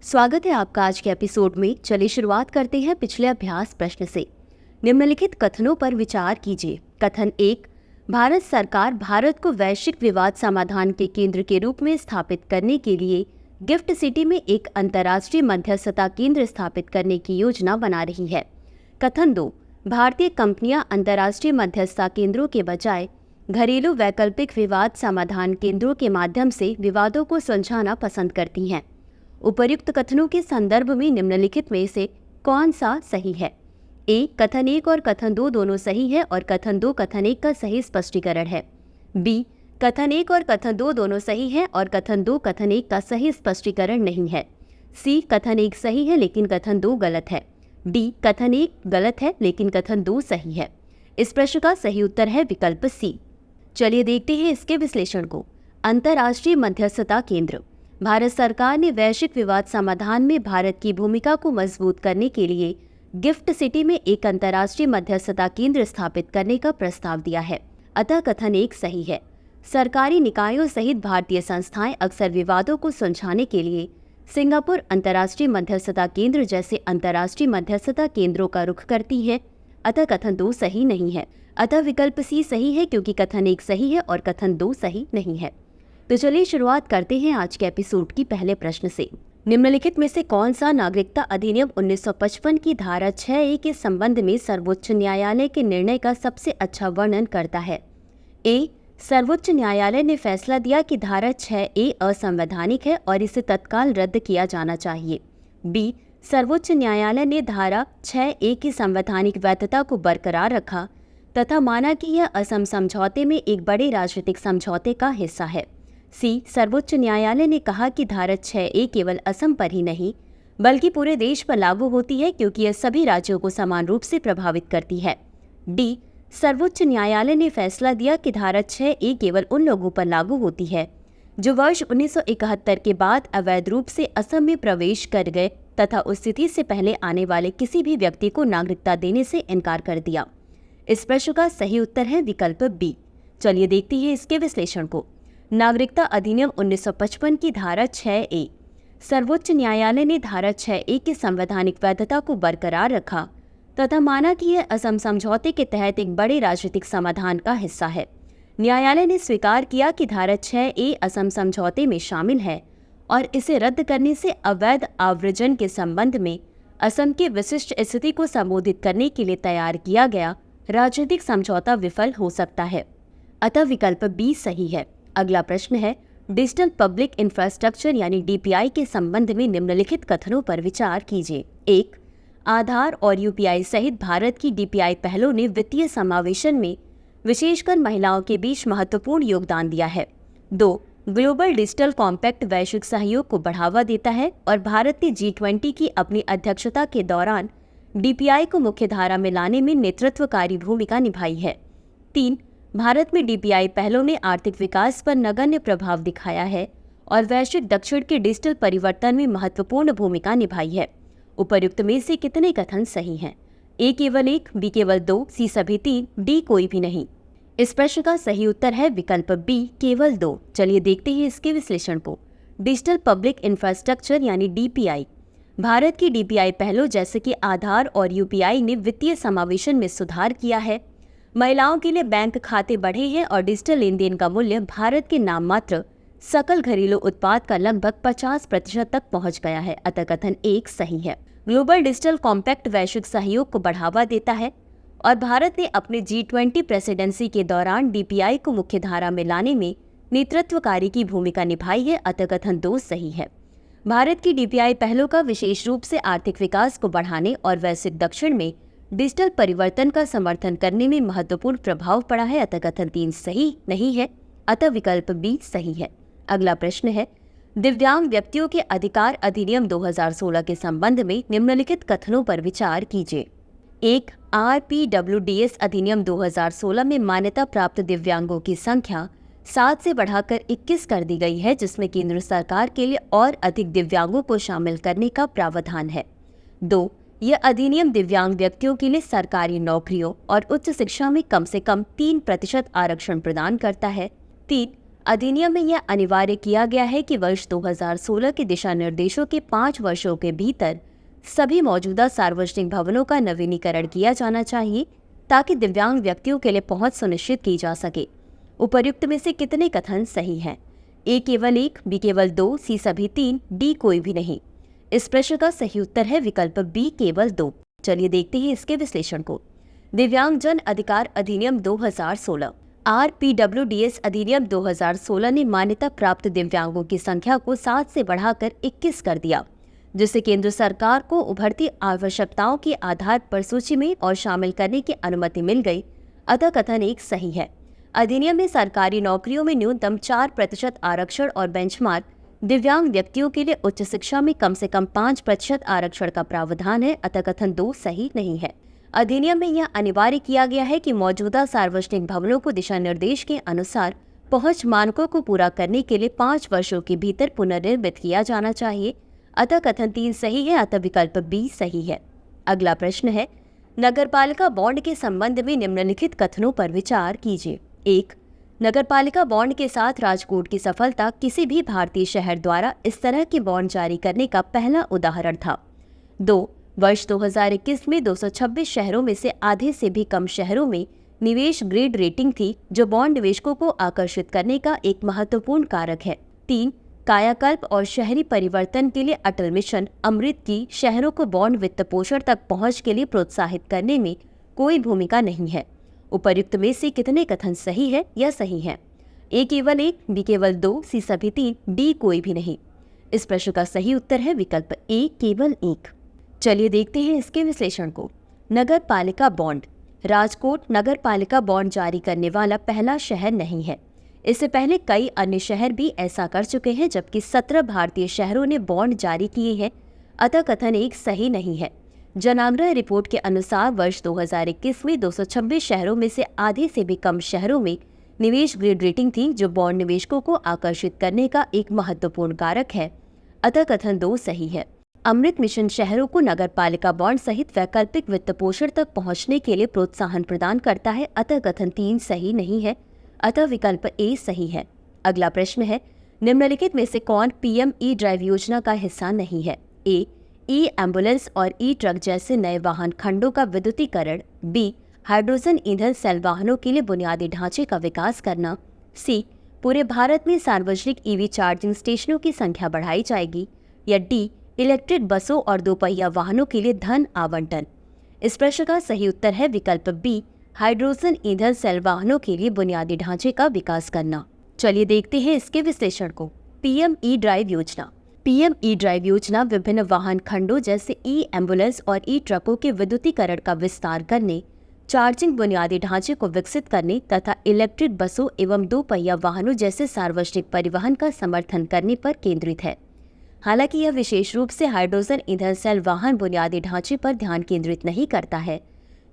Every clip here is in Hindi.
स्वागत है आपका आज के एपिसोड में। चलिए शुरुआत करते हैं पिछले अभ्यास प्रश्न से। निम्नलिखित कथनों पर विचार कीजिए। कथन 1, भारत सरकार भारत को वैश्विक विवाद समाधान के केंद्र के रूप में स्थापित करने के लिए गिफ्ट सिटी में एक अंतर्राष्ट्रीय मध्यस्थता केंद्र स्थापित करने की योजना बना रही है। कथन 2, भारतीय कंपनियां अंतर्राष्ट्रीय मध्यस्थता केंद्रों के बजाय घरेलू वैकल्पिक विवाद समाधान केंद्रों के माध्यम से विवादों को सुलझाना पसंद करती हैं। उपर्युक्त कथनों के संदर्भ में निम्नलिखित में से कौन सा सही है? ए, कथन 1 और कथन 2 दोनों सही है और कथन 2 कथन 1 का सही स्पष्टीकरण है। बी, कथन 1 और कथन 2 दोनों सही है और कथन 2 कथन 1 का सही स्पष्टीकरण नहीं है। सी, कथन 1 सही है लेकिन कथन 2 गलत है। डी, कथन 1 गलत है लेकिन कथन 2 सही है। इस प्रश्न का सही उत्तर है विकल्प सी। चलिए देखते हैं इसके विश्लेषण को। अंतर्राष्ट्रीय मध्यस्थता केंद्र। भारत सरकार ने वैश्विक विवाद समाधान में भारत की भूमिका को मजबूत करने के लिए गिफ्ट सिटी में एक अंतर्राष्ट्रीय मध्यस्थता केंद्र स्थापित करने का प्रस्ताव दिया है, अतः कथन 1 सही है। सरकारी निकायों सहित भारतीय संस्थाएं अक्सर विवादों को सुलझाने के लिए सिंगापुर अंतर्राष्ट्रीय मध्यस्थता केंद्र जैसे अंतर्राष्ट्रीय मध्यस्थता केंद्रों का रुख करती हैं, अतः कथन 2 सही नहीं है। अतः विकल्प सी सही है क्योंकि कथन 1 सही है और कथन 2 सही नहीं है। तो चलिए शुरुआत करते हैं आज के एपिसोड की पहले प्रश्न से। निम्नलिखित में से कौन सा नागरिकता अधिनियम 1955 की धारा 6A के संबंध में सर्वोच्च न्यायालय के निर्णय का सबसे अच्छा वर्णन करता है? ए, सर्वोच्च न्यायालय ने फैसला दिया कि धारा 6A असंवैधानिक है और इसे तत्काल रद्द किया जाना चाहिए। बी, सर्वोच्च न्यायालय ने धारा 6A की संवैधानिक वैधता को बरकरार रखा तथा माना कि यह असम समझौते में एक बड़े राजनीतिक समझौते का हिस्सा है। सी, सर्वोच्च न्यायालय ने कहा कि धारा 6A केवल असम पर ही नहीं बल्कि पूरे देश पर लागू होती है क्योंकि यह सभी राज्यों को समान रूप से प्रभावित करती है। डी, सर्वोच्च न्यायालय ने फैसला दिया कि धारा 6A केवल उन लोगों पर लागू होती है जो वर्ष 1971 के बाद अवैध रूप से असम में प्रवेश कर गए तथा उस स्थिति से पहले आने वाले किसी भी व्यक्ति को नागरिकता देने से इनकार कर दिया। इस प्रश्न का सही उत्तर है विकल्प बी। चलिए देखते हैं इसके विश्लेषण को। नागरिकता अधिनियम 1955 की धारा 6A। सर्वोच्च न्यायालय ने धारा 6A की संवैधानिक वैधता को बरकरार रखा तथा माना कि यह असम समझौते के तहत एक बड़े राजनीतिक समाधान का हिस्सा है। न्यायालय ने स्वीकार किया कि धारा 6A असम समझौते में शामिल है और इसे रद्द करने से अवैध आव्रजन के संबंध में असम की विशिष्ट स्थिति को संबोधित करने के लिए तैयार किया गया राजनीतिक समझौता विफल हो सकता है, अतः विकल्प बी सही है। अगला प्रश्न है, डिजिटल पब्लिक इंफ्रास्ट्रक्चर यानी DPI के संबंध में निम्नलिखित कथनों पर विचार कीजिए। 1, आधार और UPI सहित भारत की DPI पहलों ने वित्तीय समावेशन में विशेषकर महिलाओं के बीच महत्वपूर्ण योगदान दिया है। 2, ग्लोबल डिजिटल कॉम्पैक्ट वैश्विक सहयोग को बढ़ावा देता है और भारत ने G20 की अपनी अध्यक्षता के दौरान DPI को मुख्यधारा में लाने में नेतृत्वकारी भूमिका निभाई है। 3, भारत में DPI पहलों ने आर्थिक विकास पर नगण्य प्रभाव दिखाया है और वैश्विक दक्षिण के डिजिटल परिवर्तन में महत्वपूर्ण भूमिका निभाई है। उपर्युक्त में से कितने कथन सही हैं? ए केवल 1, बी केवल 2, सी सभी 3, डी कोई भी नहीं। इस प्रश्न का सही उत्तर है विकल्प बी केवल 2। चलिए देखते हैं इसके विश्लेषण को। डिजिटल पब्लिक इंफ्रास्ट्रक्चर यानी DPI। भारत की DPI पहलों जैसे कि आधार और UPI ने वित्तीय समावेशन में सुधार किया है, महिलाओं के लिए बैंक खाते बढ़े हैं और डिजिटल लेन देन का मूल्य भारत के नाम मात्र सकल घरेलू उत्पाद का लगभग 50% तक पहुंच गया है, अतः कथन 1 सही है। ग्लोबल डिजिटल कॉम्पैक्ट वैश्विक सहयोग को बढ़ावा देता है और भारत ने अपने G20 प्रेसिडेंसी के दौरान DPI को मुख्यधारा में लाने में नेतृत्वकारी की भूमिका निभाई है, अतः कथन 2 सही है। भारत की DPI पहलों का विशेष रूप से आर्थिक विकास को बढ़ाने और वैश्विक दक्षिण में डिजिटल परिवर्तन का समर्थन करने में महत्वपूर्ण प्रभाव पड़ा है, अतः कथन 3 सही नहीं है, अतः विकल्प बी सही है। अगला प्रश्न है, दिव्यांग व्यक्तियों के अधिकार अधिनियम 2016 के संबंध में निम्नलिखित कथनों पर विचार कीजिए। 1, RPWDS अधिनियम 2016 में मान्यता प्राप्त दिव्यांगों की संख्या 7 से बढ़ाकर 21 कर दी गई है, जिसमें केंद्र सरकार के लिए और अधिक दिव्यांगों को शामिल करने का प्रावधान है। 2, यह अधिनियम दिव्यांग व्यक्तियों के लिए सरकारी नौकरियों और उच्च शिक्षा में कम से कम 3% आरक्षण प्रदान करता है। 3, अधिनियम में यह अनिवार्य किया गया है कि वर्ष 2016 के दिशा निर्देशों के 5 वर्षों के भीतर सभी मौजूदा सार्वजनिक भवनों का नवीनीकरण किया जाना चाहिए ताकि दिव्यांग व्यक्तियों के लिए पहुंच सुनिश्चित की जा सके। उपर्युक्त में से कितने कथन सही हैं? ए केवल 1, बी केवल 2, सी सभी 3, डी कोई भी नहीं। इस प्रश्न का सही उत्तर है विकल्प बी केवल 2। चलिए देखते हैं इसके विश्लेषण को। दिव्यांग जन अधिकार अधिनियम 2016 RPWDS अधिनियम 2016 ने मान्यता प्राप्त दिव्यांगों की संख्या को 7 से बढ़ाकर 21 कर दिया, जिससे केंद्र सरकार को उभरती आवश्यकताओं के आधार पर सूची में और शामिल करने की अनुमति मिल गई। अतः कथन 1 सही है। अधिनियम में सरकारी नौकरियों में न्यूनतम 4% आरक्षण और बेंचमार्क दिव्यांग व्यक्तियों के लिए उच्च शिक्षा में कम से कम 5% आरक्षण का प्रावधान है। अतः कथन 2 सही नहीं है। अधिनियम में यह अनिवार्य किया गया है कि मौजूदा सार्वजनिक भवनों को दिशा निर्देश के अनुसार पहुंच मानकों को पूरा करने के लिए 5 वर्षों के भीतर पुनर्निर्मित किया जाना चाहिए। अतः कथन 3 सही है। अतः विकल्प बी सही है। अगला प्रश्न है, नगरपालिका बॉन्ड के संबंध में निम्नलिखित कथनों पर विचार कीजिए। 1. नगरपालिका बॉन्ड के साथ राजकोट की सफलता किसी भी भारतीय शहर द्वारा इस तरह के बॉन्ड जारी करने का पहला उदाहरण था। 2. वर्ष 2021 में 226 शहरों में से आधे से भी कम शहरों में निवेश ग्रेड रेटिंग थी, जो बॉन्ड निवेशकों को आकर्षित करने का एक महत्वपूर्ण कारक है। 3. कायाकल्प और शहरी परिवर्तन के लिए अटल मिशन अमृत की शहरों को बॉन्ड वित्त पोषण तक पहुंच के लिए प्रोत्साहित करने में कोई भूमिका नहीं है। उपर्युक्त में से कितने कथन सही है या सही है? ए केवल 1, बी केवल 2, सी सभी 3, डी कोई भी नहीं। इस प्रश्न का सही उत्तर है विकल्प ए केवल 1। चलिए देखते हैं इसके विश्लेषण को। नगर पालिका बॉन्ड। राजकोट नगर पालिका बॉन्ड जारी करने वाला पहला शहर नहीं है। इससे पहले कई अन्य शहर भी ऐसा कर चुके हैं, जबकि 17 भारतीय शहरों ने बॉन्ड जारी किए हैं। अतः कथन 1 सही नहीं है। जनाग्रह रिपोर्ट के अनुसार वर्ष 2021 में 226 शहरों में से आधे से भी कम शहरों में निवेश ग्रेड रेटिंग थी, जो बॉन्ड निवेशकों को आकर्षित करने का एक महत्वपूर्ण कारक है। अतः कथन 2 सही है। अमृत मिशन शहरों को नगर पालिका बॉन्ड सहित वैकल्पिक वित्त पोषण तक पहुंचने के लिए प्रोत्साहन प्रदान करता है। अतः कथन 3 सही नहीं है। अतः विकल्प ए सही है। अगला प्रश्न है, निम्नलिखित में से कौन पीएम ई ड्राइव योजना का हिस्सा नहीं है? ए ई एम्बुलेंस और ई ट्रक जैसे नए वाहन खंडों का विद्युतीकरण। बी हाइड्रोजन ईंधन सेल वाहनों के लिए बुनियादी ढांचे का विकास करना। सी पूरे भारत में सार्वजनिक ईवी चार्जिंग स्टेशनों की संख्या बढ़ाई जाएगी। या डी इलेक्ट्रिक बसों और दोपहिया वाहनों के लिए धन आवंटन। इस प्रश्न का सही उत्तर है विकल्प बी हाइड्रोजन ईंधन सेल वाहनों के लिए बुनियादी ढांचे का विकास करना। चलिए देखते हैं इसके विश्लेषण को। पीएम ई ड्राइव योजना। पीएम ई ड्राइव योजना विभिन्न वाहन खंडों जैसे ई एम्बुलेंस और ई ट्रकों के विद्युतीकरण का विस्तार करने, चार्जिंग बुनियादी ढांचे को विकसित करने तथा इलेक्ट्रिक बसों एवं दोपहिया वाहनों जैसे सार्वजनिक परिवहन का समर्थन करने पर केंद्रित है। हालांकि यह विशेष रूप से हाइड्रोजन ईंधन सेल वाहन बुनियादी ढांचे पर ध्यान केंद्रित नहीं करता है,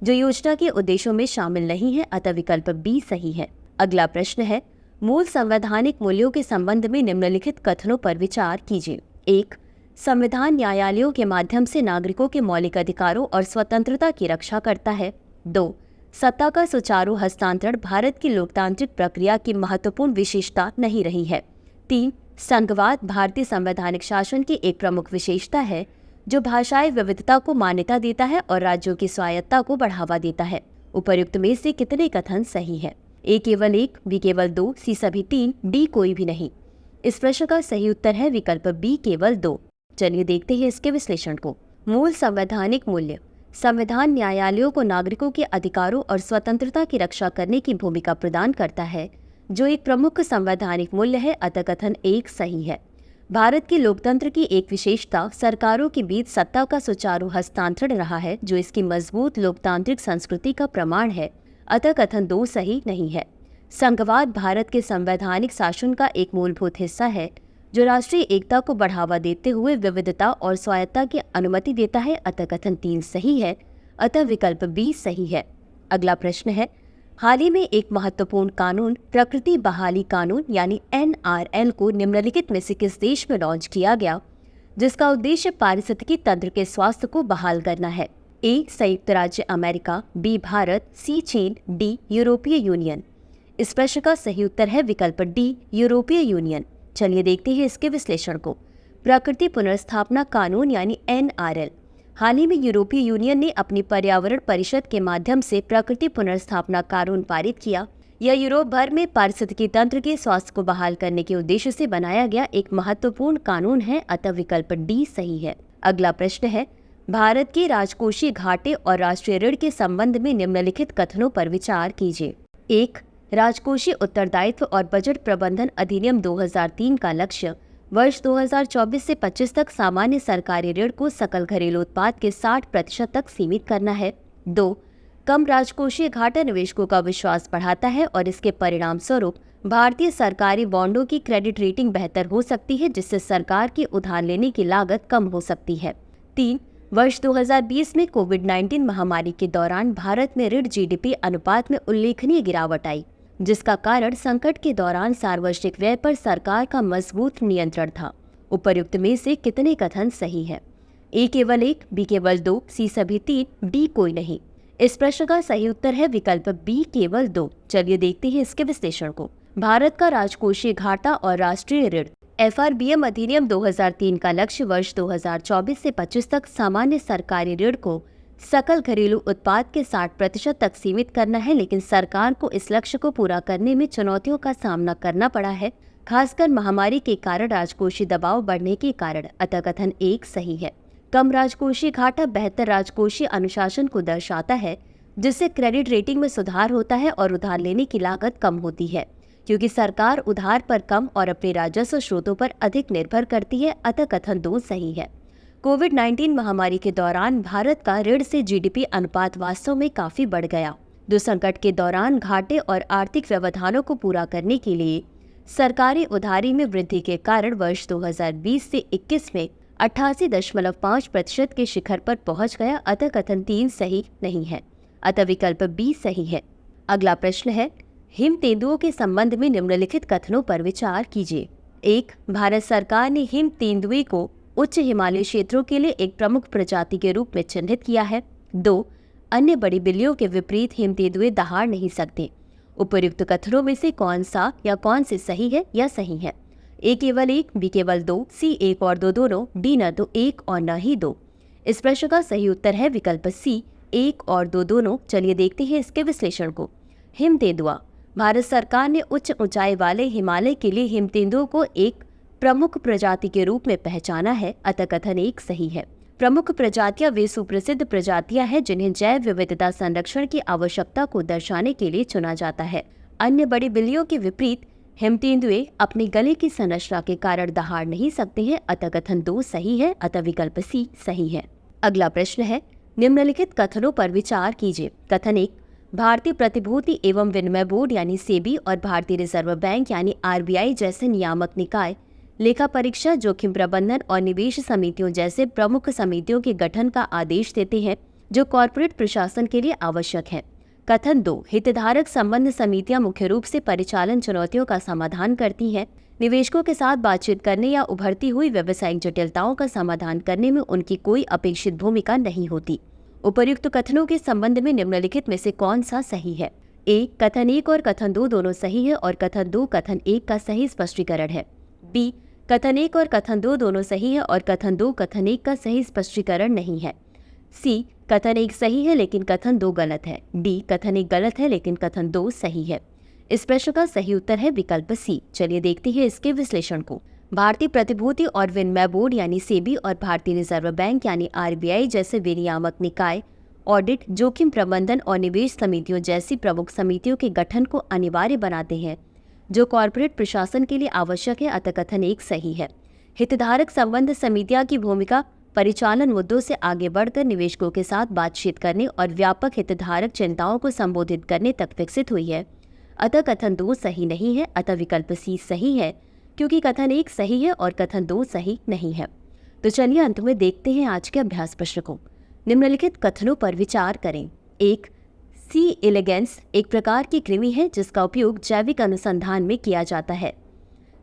जो योजना के उद्देश्यों में शामिल नहीं है। अतः विकल्प बी सही है। अगला प्रश्न है, मूल संवैधानिक मूल्यों के संबंध में निम्नलिखित कथनों पर विचार कीजिए। 1. संविधान न्यायालयों के माध्यम से नागरिकों के मौलिक अधिकारों और स्वतंत्रता की रक्षा करता है। 2. सत्ता का सुचारू हस्तांतरण भारत की लोकतांत्रिक प्रक्रिया की महत्वपूर्ण विशेषता नहीं रही है। 3. संघवाद भारतीय संवैधानिक शासन की एक प्रमुख विशेषता है, जो भाषाई विविधता को मान्यता देता है और राज्यों की स्वायत्तता को बढ़ावा देता है। उपर्युक्त में से कितने कथन सही है? ए केवल 1, बी केवल 2, सी सभी 3, डी कोई भी नहीं। इस प्रश्न का सही उत्तर है विकल्प बी केवल 2। चलिए देखते हैं इसके विश्लेषण को। मूल संवैधानिक मूल्य। संविधान न्यायालयों को नागरिकों के अधिकारों और स्वतंत्रता की रक्षा करने की भूमिका प्रदान करता है, जो एक प्रमुख संवैधानिक मूल्य है। अतः कथन 1 सही है। भारत के लोकतंत्र की एक विशेषता सरकारों के बीच सत्ता का सुचारू हस्तांतरण रहा है, जो इसकी मजबूत लोकतांत्रिक संस्कृति का प्रमाण है। अतः कथन 2 सही नहीं है। संघवाद भारत के संवैधानिक शासन का एक मूलभूत हिस्सा है, जो राष्ट्रीय एकता को बढ़ावा देते हुए विविधता और स्वायत्तता की अनुमति देता है। अतः कथन 3 सही है। अतः विकल्प बी सही है। अगला प्रश्न है, हाल ही में एक महत्वपूर्ण कानून प्रकृति बहाली कानून यानी NRL को निम्नलिखित में से किस देश में लॉन्च किया गया, जिसका उद्देश्य पारिस्थितिकी तंत्र के स्वास्थ्य को बहाल करना है? ए संयुक्त राज्य अमेरिका, बी भारत, सी चीन, डी यूरोपीय यूनियन। इस प्रश्न का सही उत्तर है विकल्प डी, यूरोपीय यूनियन। चलिए देखते हैं इसके विश्लेषण को। प्रकृति पुनर्स्थापना कानून यानी NRL। हाल ही में यूरोपीय यूनियन ने अपनी पर्यावरण परिषद के माध्यम से प्रकृति पुनर्स्थापना कानून पारित किया। यह यूरोप भर में पारिस्थितिकी तंत्र के स्वास्थ्य को बहाल करने के उद्देश्य से बनाया गया एक महत्वपूर्ण कानून है, अतः विकल्प डी सही है। अगला प्रश्न है, भारत के राजकोषीय घाटे और राष्ट्रीय ऋण के संबंध में निम्नलिखित कथनों पर विचार कीजिए। 1. राजकोषीय उत्तरदायित्व और बजट प्रबंधन अधिनियम 2003 का लक्ष्य वर्ष 2024 से 25 तक सामान्य सरकारी ऋण को सकल घरेलू उत्पाद के 60% तक सीमित करना है। 2. कम राजकोषीय घाटा निवेशकों का विश्वास बढ़ाता है और इसके परिणाम स्वरूप भारतीय सरकारी बॉन्डों की क्रेडिट रेटिंग बेहतर हो सकती है, जिससे सरकार की उधार लेने की लागत कम हो सकती है। 3. वर्ष 2020 में कोविड-19 महामारी के दौरान भारत में ऋण GDP अनुपात में उल्लेखनीय गिरावट आई, जिसका कारण संकट के दौरान सार्वजनिक व्यय पर सरकार का मजबूत नियंत्रण था। उपर्युक्त में से कितने कथन सही है? A केवल 1, B केवल 2, C सभी 3, D कोई नहीं। इस प्रश्न का सही उत्तर है विकल्प B केवल 2। चलिए देखते हैं इसके विश्लेषण को। भारत का राजकोषीय घाटा और राष्ट्रीय ऋण FRBM अधिनियम 2003 का लक्ष्य वर्ष 2024 से 25 तक सामान्य सरकारी ऋण को सकल घरेलू उत्पाद के 60% तक सीमित करना है, लेकिन सरकार को इस लक्ष्य को पूरा करने में चुनौतियों का सामना करना पड़ा है, खासकर महामारी के कारण राजकोषीय दबाव बढ़ने के कारण, अतः कथन 1 सही है। कम राजकोषीय घाटा बेहतर राजकोषीय अनुशासन को दर्शाता है, जिससे क्रेडिट रेटिंग में सुधार होता है और उधार लेने की लागत कम होती है, क्योंकि सरकार उधार पर कम और अपने राजस्व स्रोतों पर अधिक निर्भर करती है, अतः कथन 2 सही है। कोविड-19 महामारी के दौरान भारत का ऋण से GDP अनुपात वास्तव में काफी बढ़ गया। जो संकट के दौरान घाटे और आर्थिक व्यवधानों को पूरा करने के लिए सरकारी उधारी में वृद्धि के कारण वर्ष 2020 से 21 में 88.5% के शिखर पर पहुंच गया, अतः कथन 3 सही नहीं है, अतः विकल्प B सही है। अगला प्रश्न है, हिम तेंदुओं के संबंध में निम्नलिखित कथनों पर विचार कीजिए। 1. भारत सरकार ने हिम तेंदुए को उच्च हिमालयी क्षेत्रों के लिए एक प्रमुख प्रजाति के रूप में चिन्हित किया है। 2. अन्य बड़ी बिल्लियों के विपरीत हिम तेंदुए दहाड़ नहीं सकते। उपर्युक्त कथनों में से कौन सा या कौन से सही है या सही है? A केवल 1, B केवल 2, C 1 और 2 दोनों, D न तो 1 और न ही 2। इस प्रश्न का सही उत्तर है विकल्प C 1 और 2 दोनों। चलिए देखते हैं इसके विश्लेषण को। हिम तेंदुआ। भारत सरकार ने उच्च ऊंचाई वाले हिमालय के लिए हिम तेंदुओं को एक प्रमुख प्रजाति के रूप में पहचाना है, अतः कथन 1 सही है। प्रमुख प्रजातियां वे सुप्रसिद्ध प्रजातियां हैं जिन्हें जैव विविधता संरक्षण की आवश्यकता को दर्शाने के लिए चुना जाता है। अन्य बड़ी बिल्लियों के विपरीत हिम तेंदुए अपने गले की संरचना के कारण दहाड़ नहीं सकते हैं, अतः कथन 2 सही है, अतः विकल्प C सही है। अगला प्रश्न है, निम्नलिखित कथनों पर विचार कीजिए। कथन 1, भारतीय प्रतिभूति एवं विनिमय बोर्ड यानी सेबी और भारतीय रिजर्व बैंक यानी RBI जैसे नियामक निकाय लेखा परीक्षा, जोखिम प्रबंधन और निवेश समितियों जैसे प्रमुख समितियों के गठन का आदेश देते हैं, जो कॉर्पोरेट प्रशासन के लिए आवश्यक है। कथन 2, हितधारक संबंध समितियां मुख्य रूप से परिचालन चुनौतियों का समाधान करती हैं। निवेशकों के साथ बातचीत करने या उभरती हुई व्यावसायिक जटिलताओं का समाधान करने में उनकी कोई अपेक्षित भूमिका नहीं होती। उपर्युक्त कथनों के संबंध में निम्नलिखित में से कौन सा सही है? A, कथन 1 और कथन 2 दोनों सही है और कथन 2 कथन 1 का सही स्पष्टीकरण है। B, कथन 1 और कथन 2 दोनों सही है और कथन 2 कथन 1 का सही स्पष्टीकरण नहीं है। C, कथन 1 सही है लेकिन कथन 2 गलत है। D, कथन 1 गलत है लेकिन कथन 2 सही है। इस प्रश्न का सही उत्तर है विकल्प C। चलिए देखते हैं इसके विश्लेषण को। भारतीय प्रतिभूति और विनिमय बोर्ड यानी सेबी और भारतीय रिजर्व बैंक यानी RBI जैसे विनियामक निकाय ऑडिट, जोखिम प्रबंधन और निवेश समितियों जैसी प्रमुख समितियों के गठन को अनिवार्य बनाते हैं, जो कॉर्पोरेट प्रशासन के लिए आवश्यक है, अतः कथन 1 सही है। हितधारक संबंध समितियां की भूमिका परिचालन मुद्दों से आगे बढ़कर निवेशकों के साथ बातचीत करने और व्यापक हितधारक चिंताओं को संबोधित करने तक विकसित हुई है, अतः कथन 2 सही नहीं है, अतः विकल्प C सही है, क्योंकि कथन 1 सही है और कथन 2 सही नहीं है। तो चलिए अंत में देखते हैं आज के अभ्यास प्रश्न को। निम्नलिखित कथनों पर विचार करें। 1, सी एलिगेंस एक प्रकार की कृमि है जिसका उपयोग जैविक अनुसंधान में किया जाता है।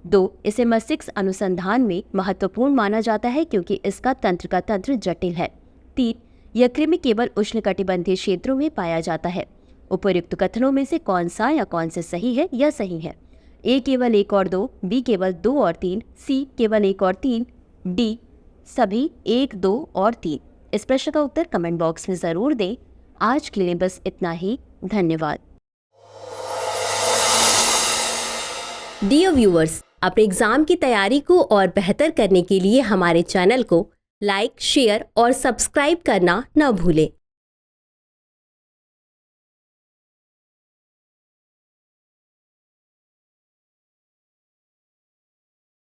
2, इसे मस्तिष्क अनुसंधान में महत्वपूर्ण माना जाता है क्योंकि इसका तंत्र का तंत्र जटिल है। 3, यह कृमि केवल उष्णकटिबंधीय क्षेत्रों में पाया जाता है। उपर्युक्त कथनों में से कौन सा या कौन से सही है या सही है? ए केवल 1 और 2, बी केवल 2 और 3, सी केवल 1 और 3, डी सभी 1, 2 और 3। इस प्रश्न का उत्तर कमेंट बॉक्स में ज़रूर दें। आज के लिए बस इतना ही। धन्यवाद। डियर व्यूअर्स, अपने एग्जाम की तैयारी को और बेहतर करने के लिए हमारे चैनल को लाइक, शेयर और सब्सक्राइब करना न भूलें।